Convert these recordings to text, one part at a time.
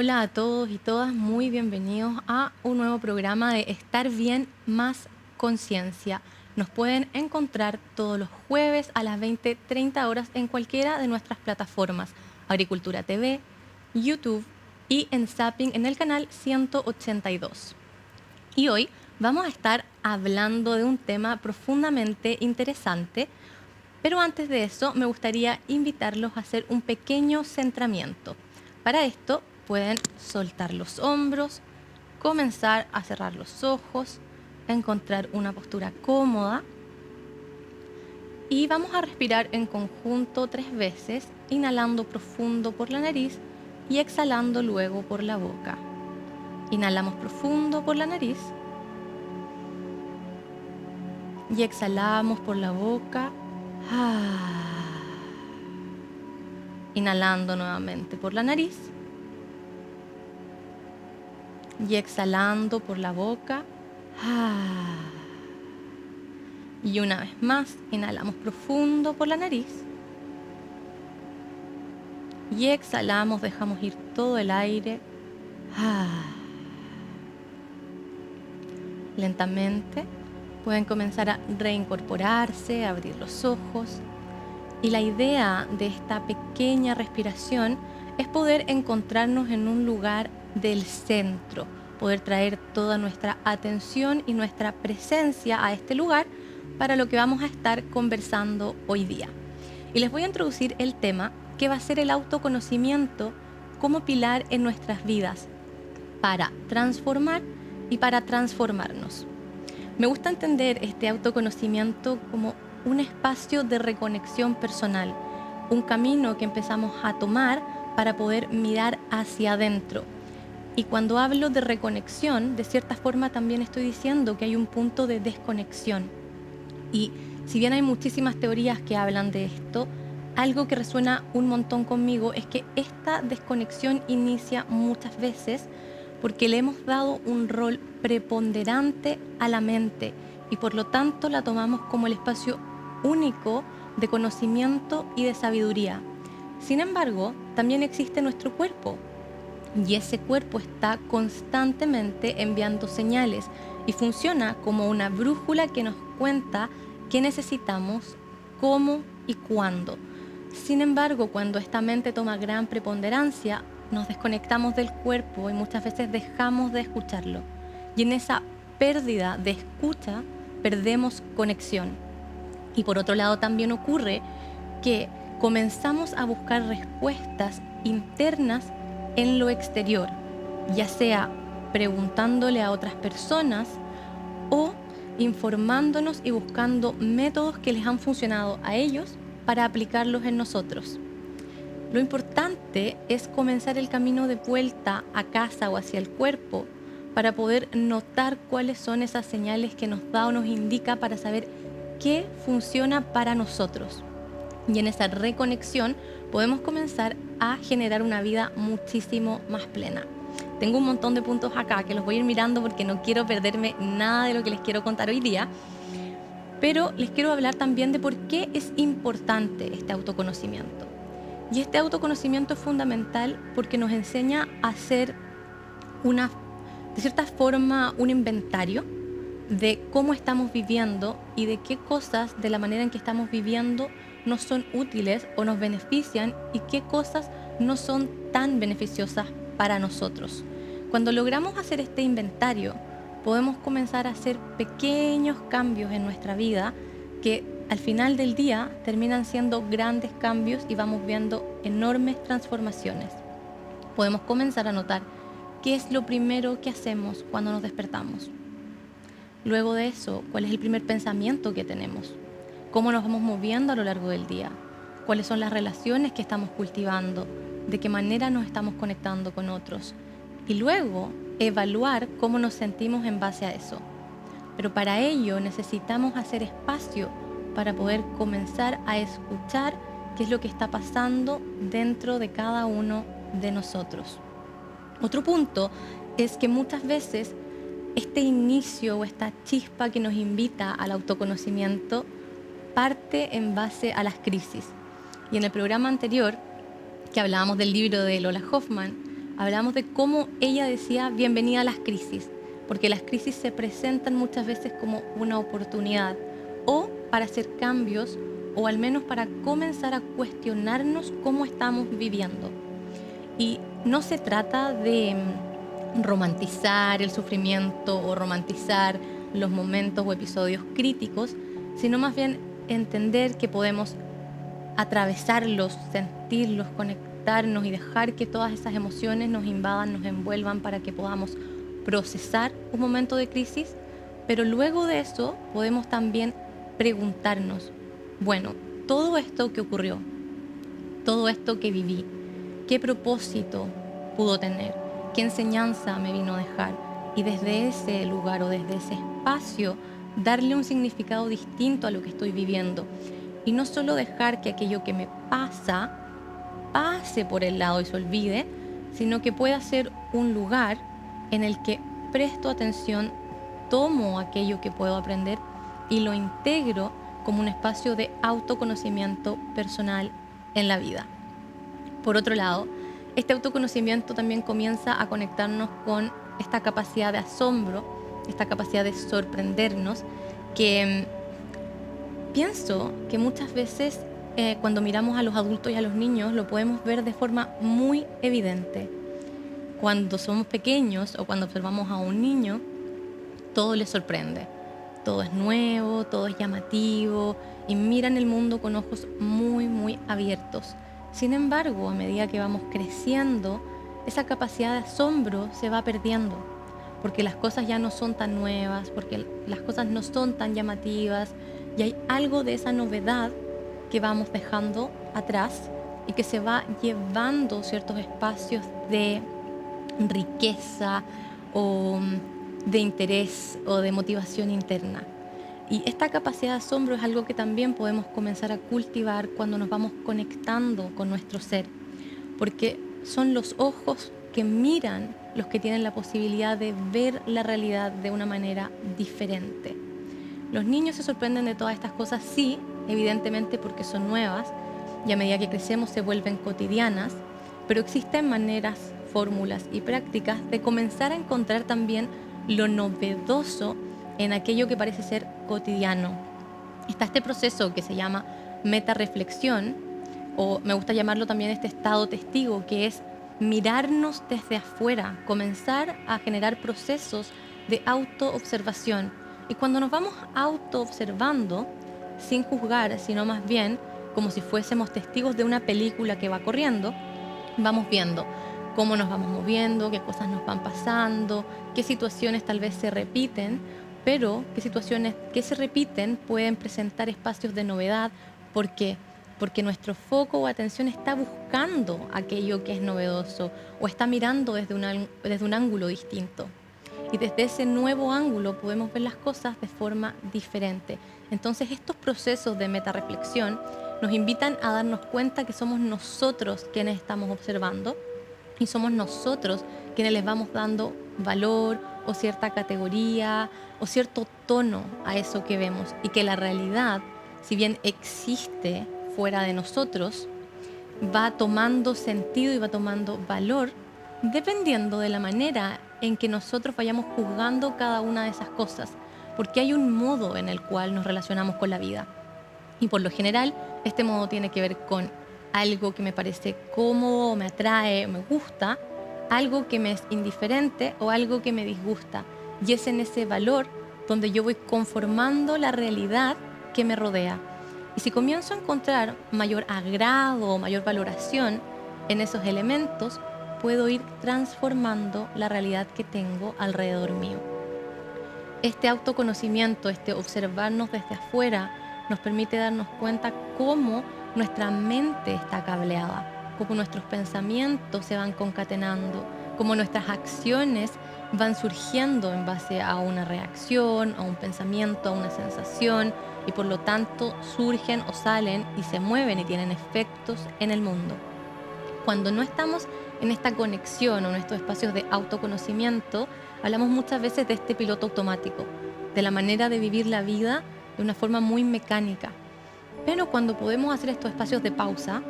Hola a todos y todas, muy bienvenidos a un nuevo programa de Estar Bien más Conciencia. Nos pueden encontrar todos los jueves a las 20:30 horas en cualquiera de nuestras plataformas, Agricultura TV, YouTube y en Zapping en el canal 182. Y hoy vamos a estar hablando de un tema profundamente interesante, pero antes de eso me gustaría invitarlos a hacer un pequeño centramiento. Para esto pueden soltar los hombros, comenzar a cerrar los ojos, encontrar una postura cómoda y vamos a respirar en conjunto 3 veces, inhalando profundo por la nariz y exhalando luego por la boca. Inhalamos profundo por la nariz y exhalamos por la boca. Inhalando nuevamente por la nariz y exhalando por la boca. Y una vez más, inhalamos profundo por la nariz y exhalamos, dejamos ir todo el aire. Lentamente pueden comenzar a reincorporarse, a abrir los ojos. Y la idea de esta pequeña respiración es poder encontrarnos en un lugar del centro, poder traer toda nuestra atención y nuestra presencia a este lugar para lo que vamos a estar conversando hoy día. Y les voy a introducir el tema que va a ser el autoconocimiento como pilar en nuestras vidas para transformar y para transformarnos. Me gusta entender este autoconocimiento como un espacio de reconexión personal, un camino que empezamos a tomar para poder mirar hacia adentro. Y cuando hablo de reconexión, de cierta forma también estoy diciendo que hay un punto de desconexión. Y si bien hay muchísimas teorías que hablan de esto, algo que resuena un montón conmigo es que esta desconexión inicia muchas veces porque le hemos dado un rol preponderante a la mente y por lo tanto la tomamos como el espacio único de conocimiento y de sabiduría. Sin embargo, también existe nuestro cuerpo y ese cuerpo está constantemente enviando señales y funciona como una brújula que nos cuenta qué necesitamos, cómo y cuándo. Sin embargo, cuando esta mente toma gran preponderancia, nos desconectamos del cuerpo y muchas veces dejamos de escucharlo. Y en esa pérdida de escucha, perdemos conexión. Y por otro lado también ocurre que comenzamos a buscar respuestas internas en lo exterior, ya sea preguntándole a otras personas o informándonos y buscando métodos que les han funcionado a ellos para aplicarlos en nosotros. Lo importante es comenzar el camino de vuelta a casa o hacia el cuerpo para poder notar cuáles son esas señales que nos da o nos indica para saber qué funciona para nosotros. Y en esa reconexión podemos comenzar a generar una vida muchísimo más plena. Tengo un montón de puntos acá que los voy a ir mirando porque no quiero perderme nada de lo que les quiero contar hoy día, pero les quiero hablar también de por qué es importante este autoconocimiento. Y este autoconocimiento es fundamental porque nos enseña a hacer de cierta forma, un inventario de cómo estamos viviendo y de qué cosas de la manera en que estamos viviendo nos son útiles o nos benefician y qué cosas no son tan beneficiosas para nosotros. Cuando logramos hacer este inventario, podemos comenzar a hacer pequeños cambios en nuestra vida que al final del día terminan siendo grandes cambios y vamos viendo enormes transformaciones. Podemos comenzar a notar qué es lo primero que hacemos cuando nos despertamos. Luego de eso, ¿cuál es el primer pensamiento que tenemos? ¿Cómo nos vamos moviendo a lo largo del día? ¿Cuáles son las relaciones que estamos cultivando? ¿De qué manera nos estamos conectando con otros? Y luego, evaluar cómo nos sentimos en base a eso. Pero para ello necesitamos hacer espacio para poder comenzar a escuchar qué es lo que está pasando dentro de cada uno de nosotros. Otro punto es que muchas veces este inicio o esta chispa que nos invita al autoconocimiento parte en base a las crisis. Y en el programa anterior, que hablábamos del libro de Lola Hoffman, Hablamos de cómo ella decía bienvenida a las crisis, porque las crisis se presentan muchas veces como una oportunidad o para hacer cambios o al menos para comenzar a cuestionarnos cómo estamos viviendo. Y no se trata de romantizar el sufrimiento o romantizar los momentos o episodios críticos, sino más bien entender que podemos atravesarlos, sentirlos, conectarnos y dejar que todas esas emociones nos invadan, nos envuelvan para que podamos procesar un momento de crisis, pero luego de eso podemos también preguntarnos, bueno, todo esto que ocurrió, todo esto que viví, ¿qué propósito pudo tener? ¿Qué enseñanza me vino a dejar? Y desde ese lugar o desde ese espacio, darle un significado distinto a lo que estoy viviendo. Y no solo dejar que aquello que me pase por el lado y se olvide, sino que pueda ser un lugar en el que presto atención, tomo aquello que puedo aprender y lo integro como un espacio de autoconocimiento personal en la vida. Por otro lado, este autoconocimiento también comienza a conectarnos con esta capacidad de asombro, esta capacidad de sorprendernos, que pienso que muchas veces cuando miramos a los adultos y a los niños lo podemos ver de forma muy evidente. Cuando somos pequeños o cuando observamos a un niño, todo les sorprende. Todo es nuevo, todo es llamativo y miran el mundo con ojos muy, muy abiertos. Sin embargo, a medida que vamos creciendo, esa capacidad de asombro se va perdiendo, porque las cosas ya no son tan nuevas, porque las cosas no son tan llamativas y hay algo de esa novedad que vamos dejando atrás y que se va llevando ciertos espacios de riqueza o de interés o de motivación interna. Y esta capacidad de asombro es algo que también podemos comenzar a cultivar cuando nos vamos conectando con nuestro ser, porque son los ojos que miran los que tienen la posibilidad de ver la realidad de una manera diferente. Los niños se sorprenden de todas estas cosas, sí, evidentemente porque son nuevas y a medida que crecemos se vuelven cotidianas, pero existen maneras, fórmulas y prácticas de comenzar a encontrar también lo novedoso en aquello que parece ser cotidiano. Está este proceso que se llama metarreflexión, o me gusta llamarlo también este estado testigo, que es mirarnos desde afuera, comenzar a generar procesos de autoobservación. Y cuando nos vamos autoobservando, sin juzgar, sino más bien como si fuésemos testigos de una película que va corriendo, vamos viendo cómo nos vamos moviendo, qué cosas nos van pasando, qué situaciones tal vez se repiten, pero qué situaciones que se repiten pueden presentar espacios de novedad. ¿Por qué? Porque nuestro foco o atención está buscando aquello que es novedoso o está mirando desde un ángulo distinto. Y desde ese nuevo ángulo podemos ver las cosas de forma diferente. Entonces estos procesos de metarreflexión nos invitan a darnos cuenta que somos nosotros quienes estamos observando y somos nosotros quienes les vamos dando valor o cierta categoría o cierto tono a eso que vemos, y que la realidad, si bien existe fuera de nosotros, va tomando sentido y va tomando valor dependiendo de la manera en que nosotros vayamos juzgando cada una de esas cosas, porque hay un modo en el cual nos relacionamos con la vida. Y por lo general, este modo tiene que ver con algo que me parece cómodo, me atrae, me gusta, algo que me es indiferente o algo que me disgusta. Y es en ese valor donde yo voy conformando la realidad que me rodea. Y si comienzo a encontrar mayor agrado o mayor valoración en esos elementos, puedo ir transformando la realidad que tengo alrededor mío. Este autoconocimiento, este observarnos desde afuera, nos permite darnos cuenta cómo nuestra mente está cableada, cómo nuestros pensamientos se van concatenando, cómo nuestras acciones van surgiendo en base a una reacción, a un pensamiento, a una sensación, y por lo tanto surgen o salen y se mueven y tienen efectos en el mundo. Cuando no estamos en esta conexión o en estos espacios de autoconocimiento, hablamos muchas veces de este piloto automático, de la manera de vivir la vida de una forma muy mecánica. Pero cuando podemos hacer estos espacios de pausa,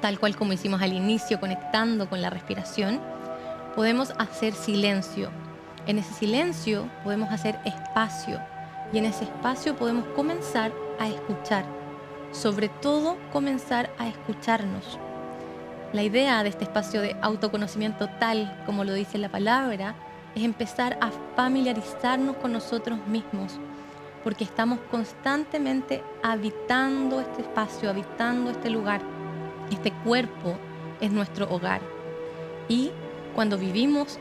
tal cual como hicimos al inicio, conectando con la respiración, podemos hacer silencio. En ese silencio podemos hacer espacio y en ese espacio podemos comenzar a escuchar. Sobre todo, comenzar a escucharnos. La idea de este espacio de autoconocimiento, tal como lo dice la palabra, es empezar a familiarizarnos con nosotros mismos, porque estamos constantemente habitando este espacio, habitando este lugar. Este cuerpo es nuestro hogar. Y cuando vivimos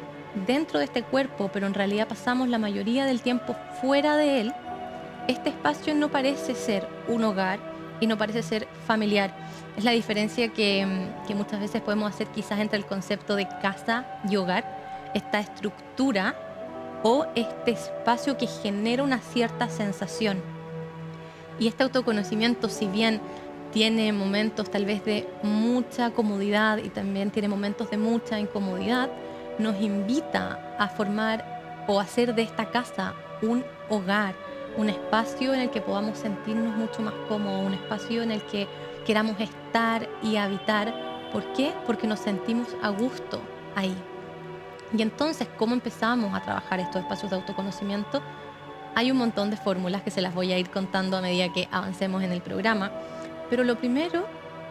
dentro de este cuerpo, pero en realidad pasamos la mayoría del tiempo fuera de él, este espacio no parece ser un hogar y no parece ser familiar. Es la diferencia que muchas veces podemos hacer quizás entre el concepto de casa y hogar, esta estructura o este espacio que genera una cierta sensación. Y este autoconocimiento, si bien tiene momentos tal vez de mucha comodidad y también tiene momentos de mucha incomodidad, nos invita a formar o hacer de esta casa un hogar, un espacio en el que podamos sentirnos mucho más cómodos, un espacio en el que queramos estar y habitar. ¿Por qué? Porque nos sentimos a gusto ahí. Y entonces, ¿cómo empezamos a trabajar estos espacios de autoconocimiento? Hay un montón de fórmulas que se las voy a ir contando a medida que avancemos en el programa, pero lo primero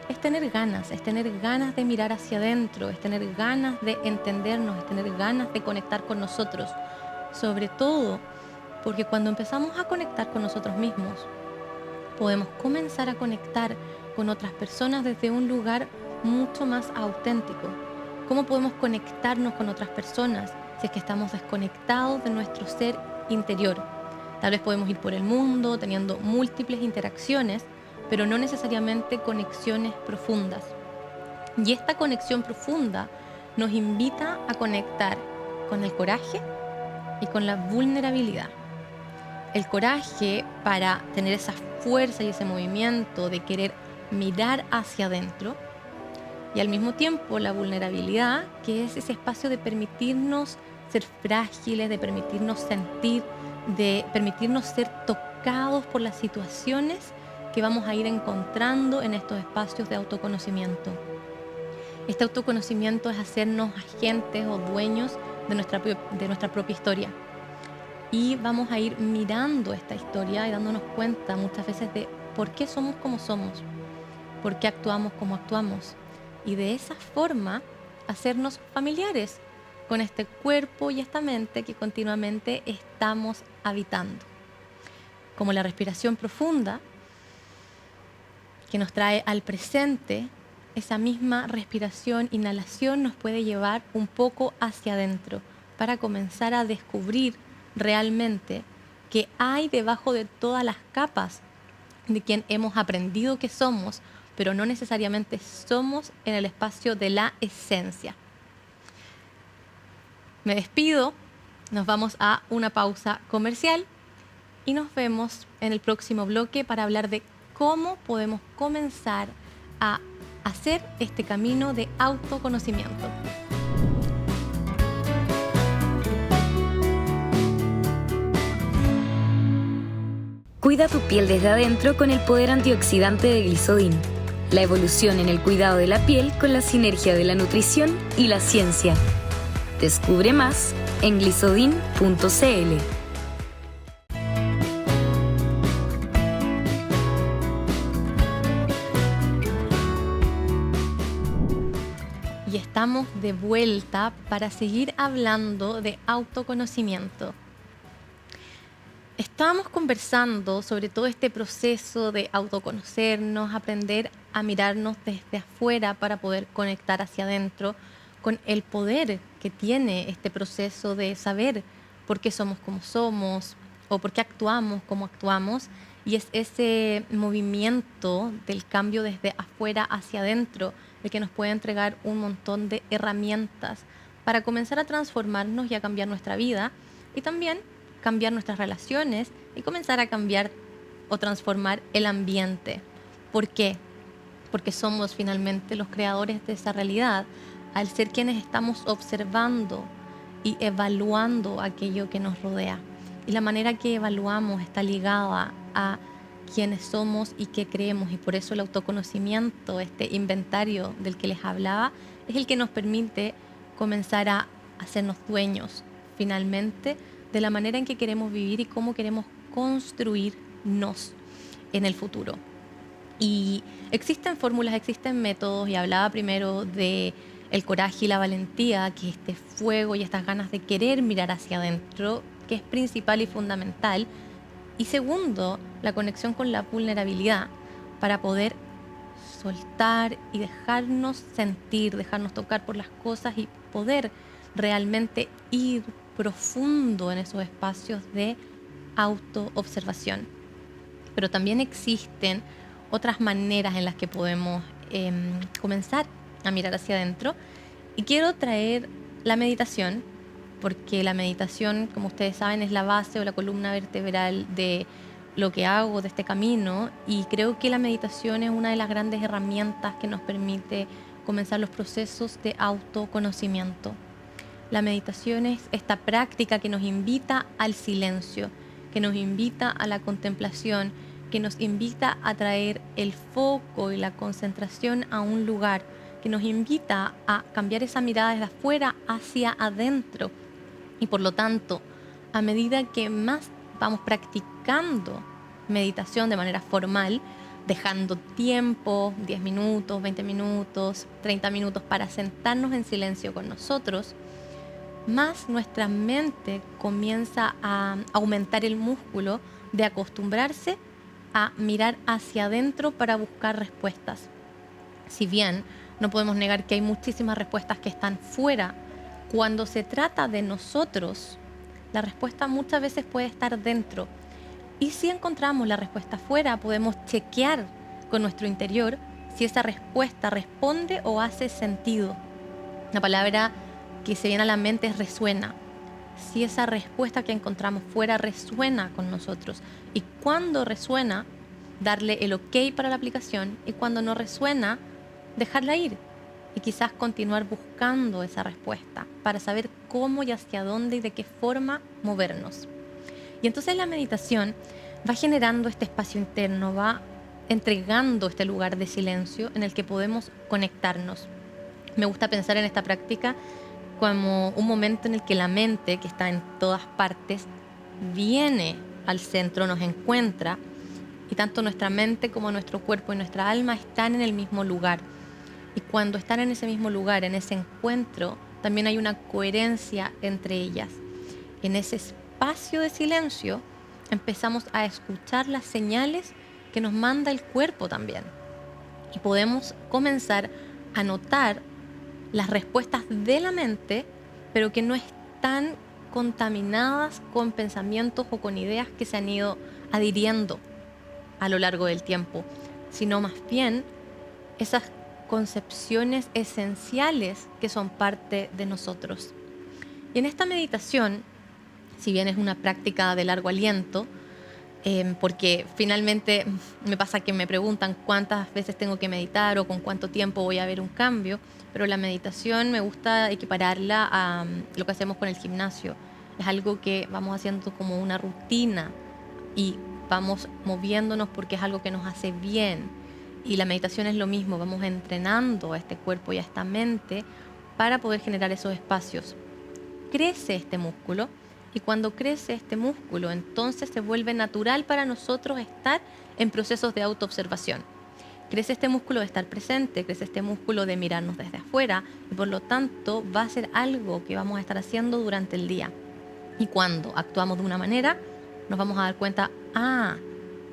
es tener ganas de mirar hacia adentro, es tener ganas de entendernos, es tener ganas de conectar con nosotros, sobre todo porque cuando empezamos a conectar con nosotros mismos, podemos comenzar a conectar con otras personas desde un lugar mucho más auténtico. ¿Cómo podemos conectarnos con otras personas si es que estamos desconectados de nuestro ser interior? Tal vez podemos ir por el mundo teniendo múltiples interacciones, pero no necesariamente conexiones profundas. Y esta conexión profunda nos invita a conectar con el coraje y con la vulnerabilidad. El coraje para tener esa fuerza y ese movimiento de querer mirar hacia adentro, y al mismo tiempo la vulnerabilidad, que es ese espacio de permitirnos ser frágiles, de permitirnos sentir, de permitirnos ser tocados por las situaciones que vamos a ir encontrando en estos espacios de autoconocimiento. Este autoconocimiento es hacernos agentes o dueños de nuestra propia historia. Y vamos a ir mirando esta historia y dándonos cuenta muchas veces de por qué somos como somos, por qué actuamos como actuamos. Y de esa forma hacernos familiares con este cuerpo y esta mente que continuamente estamos habitando. Como la respiración profunda que nos trae al presente, esa misma respiración, inhalación nos puede llevar un poco hacia adentro para comenzar a descubrir realmente qué hay debajo de todas las capas de quien hemos aprendido que somos, pero no necesariamente somos en el espacio de la esencia. Me despido, nos vamos a una pausa comercial y nos vemos en el próximo bloque para hablar de cómo podemos comenzar a hacer este camino de autoconocimiento. Cuida tu piel desde adentro con el poder antioxidante de Glisodin. La evolución en el cuidado de la piel con la sinergia de la nutrición y la ciencia. Descubre más en glisodin.cl. Y estamos de vuelta para seguir hablando de autoconocimiento. Estábamos conversando sobre todo este proceso de autoconocernos, aprender a mirarnos desde afuera para poder conectar hacia adentro con el poder que tiene este proceso de saber por qué somos como somos o por qué actuamos como actuamos. Y es ese movimiento del cambio desde afuera hacia adentro el que nos puede entregar un montón de herramientas para comenzar a transformarnos y a cambiar nuestra vida y también cambiar nuestras relaciones y comenzar a cambiar o transformar el ambiente. ¿Por qué? Porque somos finalmente los creadores de esa realidad, al ser quienes estamos observando y evaluando aquello que nos rodea. Y la manera que evaluamos está ligada a quiénes somos y qué creemos, y por eso el autoconocimiento, este inventario del que les hablaba, es el que nos permite comenzar a hacernos dueños finalmente de la manera en que queremos vivir y cómo queremos construirnos en el futuro. Y existen fórmulas, existen métodos, y hablaba primero de el coraje y la valentía, que es este fuego y estas ganas de querer mirar hacia adentro, que es principal y fundamental. Y segundo, la conexión con la vulnerabilidad para poder soltar y dejarnos sentir, dejarnos tocar por las cosas y poder realmente ir profundo en esos espacios de autoobservación. Pero también existen otras maneras en las que podemos comenzar a mirar hacia adentro. Y quiero traer la meditación, porque la meditación, como ustedes saben, es la base o la columna vertebral de lo que hago, de este camino, y creo que la meditación es una de las grandes herramientas que nos permite comenzar los procesos de autoconocimiento. La meditación es esta práctica que nos invita al silencio, que nos invita a la contemplación, que nos invita a traer el foco y la concentración a un lugar, que nos invita a cambiar esa mirada desde afuera hacia adentro. Y por lo tanto, a medida que más vamos practicando meditación de manera formal, dejando tiempo, 10 minutos, 20 minutos, 30 minutos para sentarnos en silencio con nosotros, más nuestra mente comienza a aumentar el músculo de acostumbrarse a mirar hacia adentro para buscar respuestas. Si bien no podemos negar que hay muchísimas respuestas que están fuera, cuando se trata de nosotros, la respuesta muchas veces puede estar dentro. Y si encontramos la respuesta fuera, podemos chequear con nuestro interior si esa respuesta responde o hace sentido. La palabra que se viene a la mente es resuena. Si esa respuesta que encontramos fuera resuena con nosotros. Y cuando resuena, darle el ok para la aplicación, y cuando no resuena, dejarla ir. Y quizás continuar buscando esa respuesta para saber cómo y hacia dónde y de qué forma movernos. Y entonces la meditación va generando este espacio interno, va entregando este lugar de silencio en el que podemos conectarnos. Me gusta pensar en esta práctica como un momento en el que la mente, que está en todas partes, viene al centro, nos encuentra, y tanto nuestra mente como nuestro cuerpo y nuestra alma están en el mismo lugar. Y cuando están en ese mismo lugar, en ese encuentro, también hay una coherencia entre ellas. En ese espacio de silencio empezamos a escuchar las señales que nos manda el cuerpo también. Y podemos comenzar a notar las respuestas de la mente, pero que no están contaminadas con pensamientos o con ideas que se han ido adhiriendo a lo largo del tiempo, sino más bien esas concepciones esenciales que son parte de nosotros. Y en esta meditación, si bien es una práctica de largo aliento, porque finalmente me pasa que me preguntan cuántas veces tengo que meditar o con cuánto tiempo voy a ver un cambio, pero la meditación me gusta equipararla a lo que hacemos con el gimnasio. Es algo que vamos haciendo como una rutina y vamos moviéndonos porque es algo que nos hace bien. Y la meditación es lo mismo, vamos entrenando a este cuerpo y a esta mente para poder generar esos espacios. Crece este músculo, y cuando crece este músculo, entonces se vuelve natural para nosotros estar en procesos de autoobservación. Crece este músculo de estar presente, crece este músculo de mirarnos desde afuera, y por lo tanto va a ser algo que vamos a estar haciendo durante el día. Y cuando actuamos de una manera, nos vamos a dar cuenta,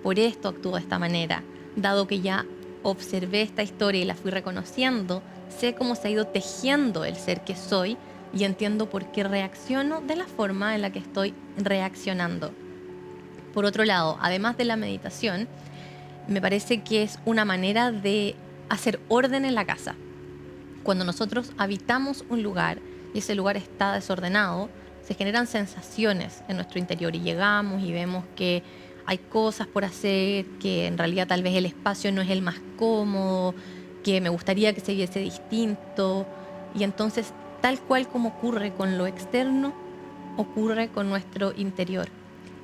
por esto actúo de esta manera. Dado que ya observé esta historia y la fui reconociendo, sé cómo se ha ido tejiendo el ser que soy y entiendo por qué reacciono de la forma en la que estoy reaccionando. Por otro lado, además de la meditación, me parece que es una manera de hacer orden en la casa. Cuando nosotros habitamos un lugar y ese lugar está desordenado, se generan sensaciones en nuestro interior y llegamos y vemos que hay cosas por hacer, que en realidad tal vez el espacio no es el más cómodo, que me gustaría que se viese distinto. Y entonces, tal cual como ocurre con lo externo, ocurre con nuestro interior.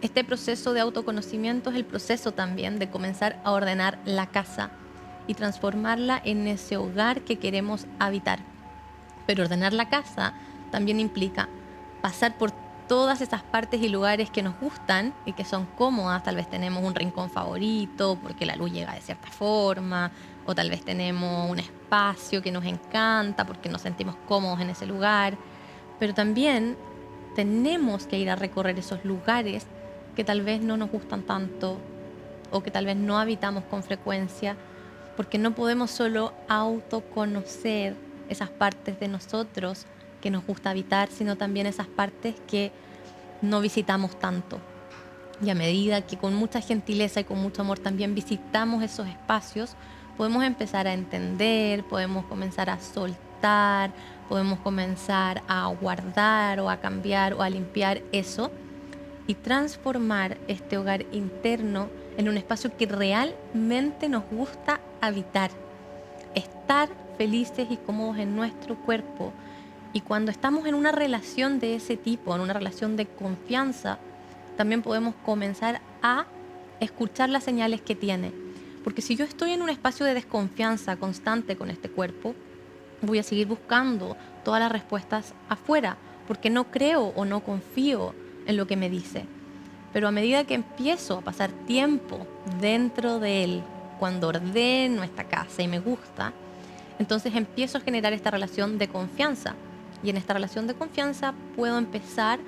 Este proceso de autoconocimiento es el proceso también de comenzar a ordenar la casa y transformarla en ese hogar que queremos habitar. Pero ordenar la casa también implica pasar por todas esas partes y lugares que nos gustan y que son cómodas. Tal vez tenemos un rincón favorito porque la luz llega de cierta forma, o tal vez tenemos un espacio que nos encanta porque nos sentimos cómodos en ese lugar. Pero también tenemos que ir a recorrer esos lugares que tal vez no nos gustan tanto o que tal vez no habitamos con frecuencia, porque no podemos solo autoconocer esas partes de nosotros que nos gusta habitar, sino también esas partes que no visitamos tanto. Y a medida que con mucha gentileza y con mucho amor también visitamos esos espacios, podemos empezar a entender, podemos comenzar a soltar, podemos comenzar a guardar o a cambiar o a limpiar eso y transformar este hogar interno en un espacio que realmente nos gusta habitar. Estar felices y cómodos en nuestro cuerpo. Y cuando estamos en una relación de ese tipo, en una relación de confianza, también podemos comenzar a escuchar las señales que tiene. Porque si yo estoy en un espacio de desconfianza constante con este cuerpo, voy a seguir buscando todas las respuestas afuera, porque no creo o no confío en lo que me dice. Pero a medida que empiezo a pasar tiempo dentro de él, cuando ordeno esta casa y me gusta, entonces empiezo a generar esta relación de confianza. Y en esta relación de confianza puedo empezar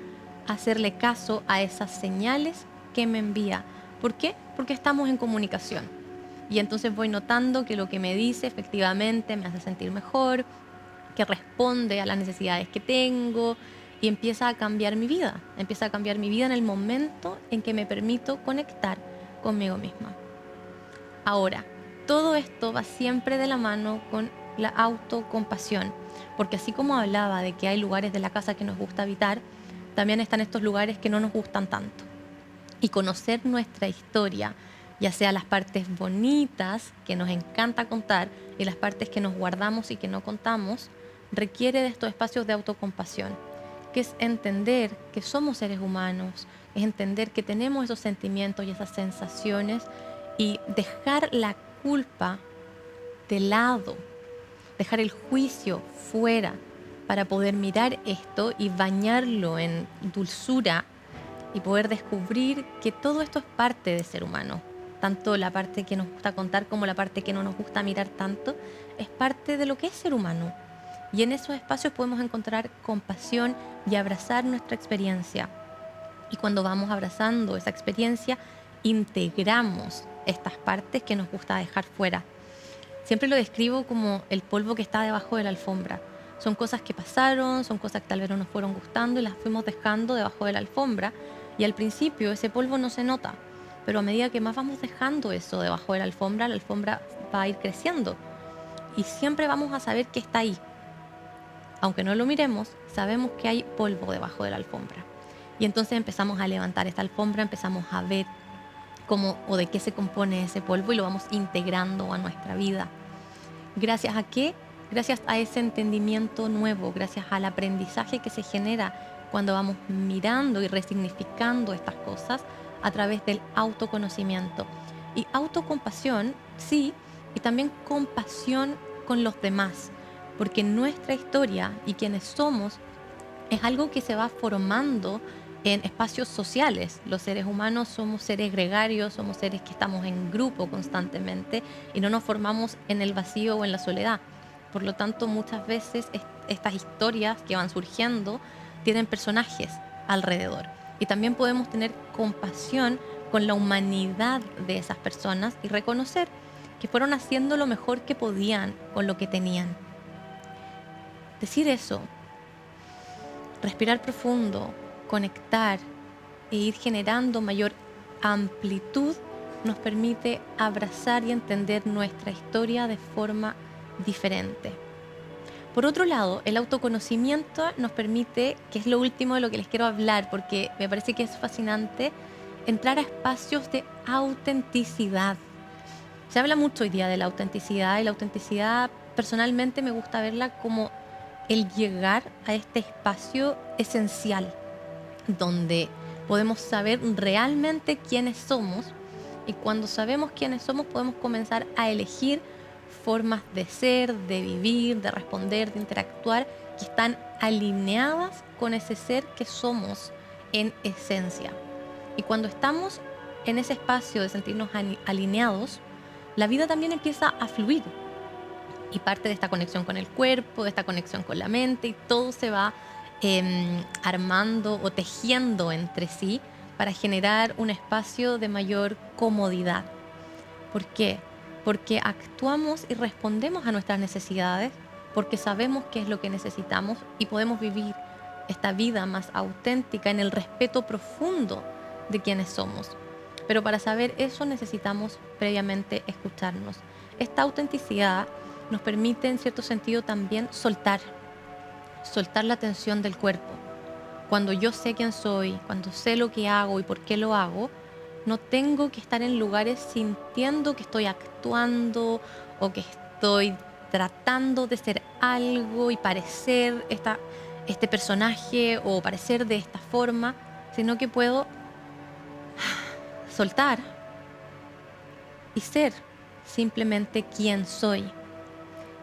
a hacerle caso a esas señales que me envía. ¿Por qué? Porque estamos en comunicación. Y entonces voy notando que lo que me dice efectivamente me hace sentir mejor, que responde a las necesidades que tengo y empieza a cambiar mi vida. Empieza a cambiar mi vida en el momento en que me permito conectar conmigo misma. Ahora, todo esto va siempre de la mano con la autocompasión, porque así como hablaba de que hay lugares de la casa que nos gusta habitar, también están estos lugares que no nos gustan tanto. Y conocer nuestra historia, ya sea las partes bonitas que nos encanta contar y las partes que nos guardamos y que no contamos, requiere de estos espacios de autocompasión, que es entender que somos seres humanos, es entender que tenemos esos sentimientos y esas sensaciones y dejar la culpa de lado, dejar el juicio fuera para poder mirar esto y bañarlo en dulzura y poder descubrir que todo esto es parte de ser humano. Tanto la parte que nos gusta contar como la parte que no nos gusta mirar tanto, es parte de lo que es ser humano. Y en esos espacios podemos encontrar compasión y abrazar nuestra experiencia. Y cuando vamos abrazando esa experiencia, integramos estas partes que nos gusta dejar fuera. Siempre lo describo como el polvo que está debajo de la alfombra. Son cosas que pasaron, son cosas que tal vez no nos fueron gustando y las fuimos dejando debajo de la alfombra. Y al principio ese polvo no se nota, pero a medida que más vamos dejando eso debajo de la alfombra va a ir creciendo. Y siempre vamos a saber que está ahí. Aunque no lo miremos, sabemos que hay polvo debajo de la alfombra. Y entonces empezamos a levantar esta alfombra, empezamos a ver cómo o de qué se compone ese polvo y lo vamos integrando a nuestra vida. ¿Gracias a qué? Gracias a ese entendimiento nuevo, gracias al aprendizaje que se genera cuando vamos mirando y resignificando estas cosas a través del autoconocimiento. Y autocompasión, sí, y también compasión con los demás, porque nuestra historia y quienes somos es algo que se va formando en espacios sociales. Los seres humanos somos seres gregarios, somos seres que estamos en grupo constantemente y no nos formamos en el vacío o en la soledad. Por lo tanto, muchas veces estas historias que van surgiendo tienen personajes alrededor. Y también podemos tener compasión con la humanidad de esas personas y reconocer que fueron haciendo lo mejor que podían con lo que tenían. Decir eso, respirar profundo, conectar e ir generando mayor amplitud nos permite abrazar y entender nuestra historia de forma diferente. Por otro lado, el autoconocimiento nos permite, que es lo último de lo que les quiero hablar, porque me parece que es fascinante, entrar a espacios de autenticidad. Se habla mucho hoy día de la autenticidad y la autenticidad personalmente me gusta verla como el llegar a este espacio esencial donde podemos saber realmente quiénes somos y cuando sabemos quiénes somos podemos comenzar a elegir formas de ser, de vivir, de responder, de interactuar que están alineadas con ese ser que somos en esencia. Y cuando estamos en ese espacio de sentirnos alineados, la vida también empieza a fluir. Y parte de esta conexión con el cuerpo, de esta conexión con la mente, y todo se va armando o tejiendo entre sí para generar un espacio de mayor comodidad. ¿Por qué? Porque actuamos y respondemos a nuestras necesidades, porque sabemos qué es lo que necesitamos y podemos vivir esta vida más auténtica en el respeto profundo de quienes somos. Pero para saber eso necesitamos previamente escucharnos. Esta autenticidad nos permite en cierto sentido también soltar la tensión del cuerpo. Cuando yo sé quién soy, cuando sé lo que hago y por qué lo hago, no tengo que estar en lugares sintiendo que estoy actuando o que estoy tratando de ser algo y parecer este personaje o parecer de esta forma, sino que puedo soltar y ser simplemente quien soy.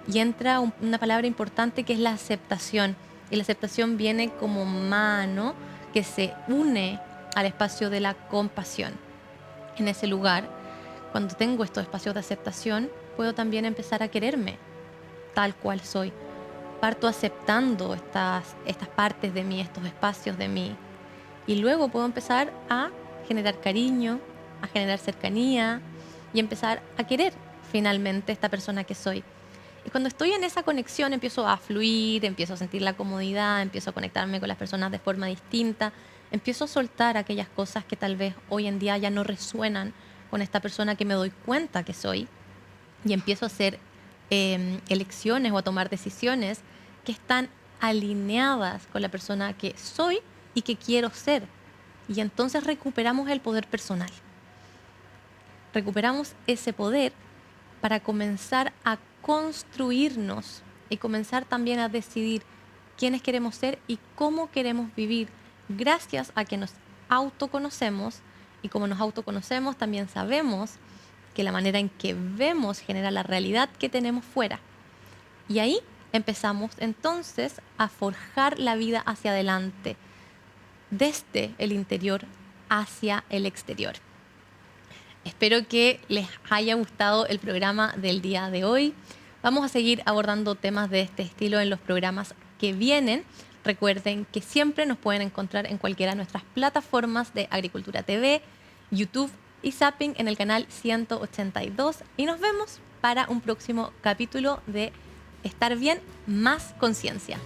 Y entra una palabra importante que es la aceptación. Y la aceptación viene como mano que se une al espacio de la compasión. En ese lugar, cuando tengo estos espacios de aceptación, puedo también empezar a quererme tal cual soy. Parto aceptando estas partes de mí, estos espacios de mí. Y luego puedo empezar a generar cariño, a generar cercanía y empezar a querer finalmente esta persona que soy. Y cuando estoy en esa conexión empiezo a fluir, empiezo a sentir la comodidad, empiezo a conectarme con las personas de forma distinta, empiezo a soltar aquellas cosas que tal vez hoy en día ya no resuenan con esta persona que me doy cuenta que soy, y empiezo a hacer elecciones o a tomar decisiones que están alineadas con la persona que soy y que quiero ser. Y entonces recuperamos el poder personal. Recuperamos ese poder para comenzar a construirnos y comenzar también a decidir quiénes queremos ser y cómo queremos vivir, gracias a que nos autoconocemos, y como nos autoconocemos también sabemos que la manera en que vemos genera la realidad que tenemos fuera. Y ahí empezamos entonces a forjar la vida hacia adelante, desde el interior hacia el exterior. Espero que les haya gustado el programa del día de hoy. Vamos a seguir abordando temas de este estilo en los programas que vienen. Recuerden que siempre nos pueden encontrar en cualquiera de nuestras plataformas de Agricultura TV, YouTube y Zapping en el canal 182. Y nos vemos para un próximo capítulo de Estar Bien, Más Conciencia.